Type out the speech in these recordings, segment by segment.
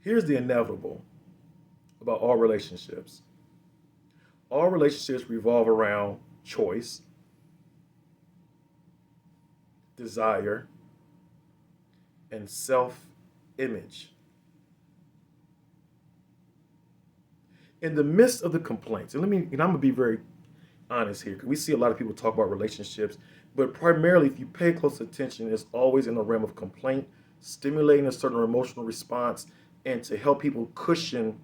Here's the inevitable about all relationships. All relationships revolve around choice, desire, and self image. In the midst of the complaints, and I'm gonna be very honest here, because we see a lot of people talk about relationships, but primarily, if you pay close attention, it's always in the realm of complaint, stimulating a certain emotional response, and to help people cushion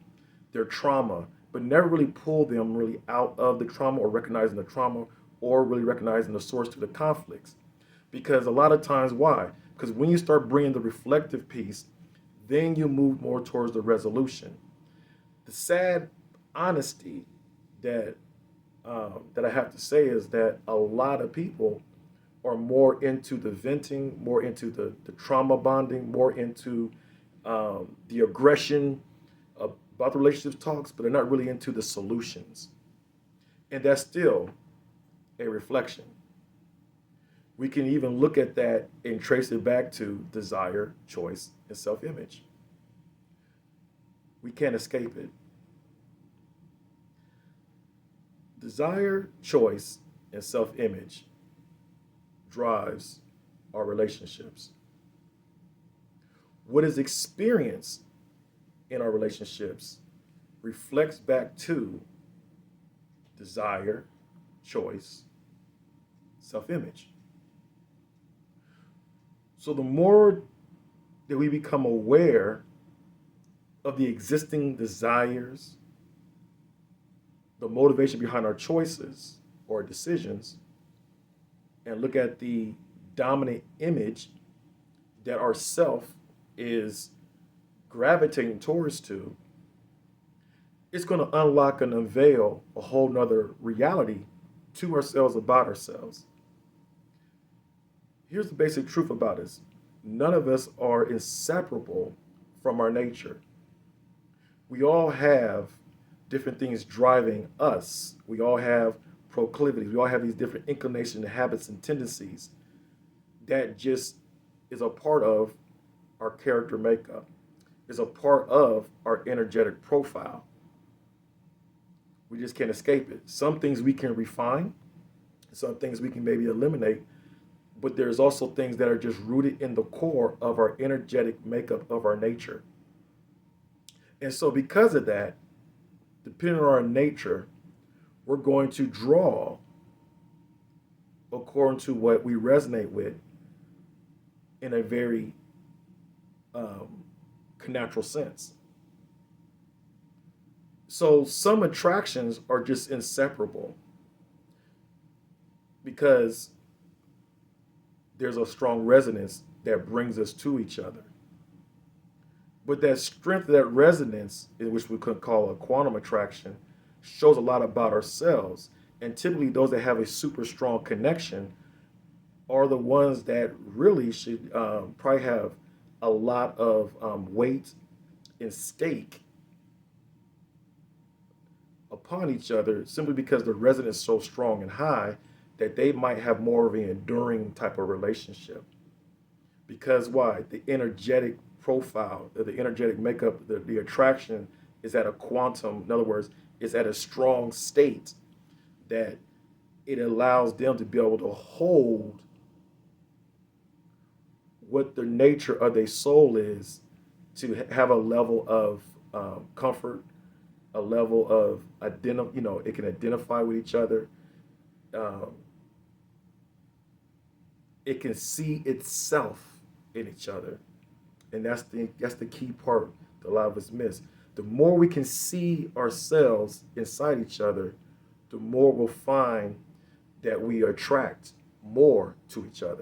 their trauma, but never really pull them really out of the trauma or recognizing the trauma or really recognizing the source to the conflicts. Because a lot of times, why? Because when you start bringing the reflective piece, then you move more towards the resolution. The sad honesty that that I have to say is that a lot of people are more into the venting, more into the trauma bonding, more into the aggression about the relationships talks, but they're not really into the solutions. And that's still a reflection. We can even look at that and trace it back to desire, choice, and self image. We can't escape it. Desire, choice, and self image drives our relationships. What is experienced in our relationships reflects back to desire, choice, self image. So the more that we become aware of the existing desires, the motivation behind our choices or decisions, and look at the dominant image that our self is gravitating towards to, it's going to unlock and unveil a whole nother reality to ourselves about ourselves. Here's the basic truth about us: none of us are inseparable from our nature. We all have different things driving us. We all have proclivities. We all have these different inclinations, habits, and tendencies that just is a part of our character makeup, is a part of our energetic profile. We just can't escape it. Some things we can refine, some things we can maybe eliminate, but there's also things that are just rooted in the core of our energetic makeup of our nature. And so, because of that, depending on our nature, we're going to draw according to what we resonate with in a very um, natural sense. So, some attractions are just inseparable because there's a strong resonance that brings us to each other. But that strength, that resonance, in which we could call a quantum attraction, shows a lot about ourselves. And typically, those that have a super strong connection are the ones that really should probably have a lot of weight and stake upon each other, simply because the resonance is so strong and high that they might have more of an enduring type of relationship. Because why? The energetic profile, the energetic makeup, the attraction is at a quantum, in other words, is at a strong state that it allows them to be able to hold what the nature of their soul is, to have a level of comfort, a level of it can identify with each other. Um, it can see itself in each other, and that's the key part that a lot of us miss. The more we can see ourselves inside each other, the more we'll find that we attract more to each other.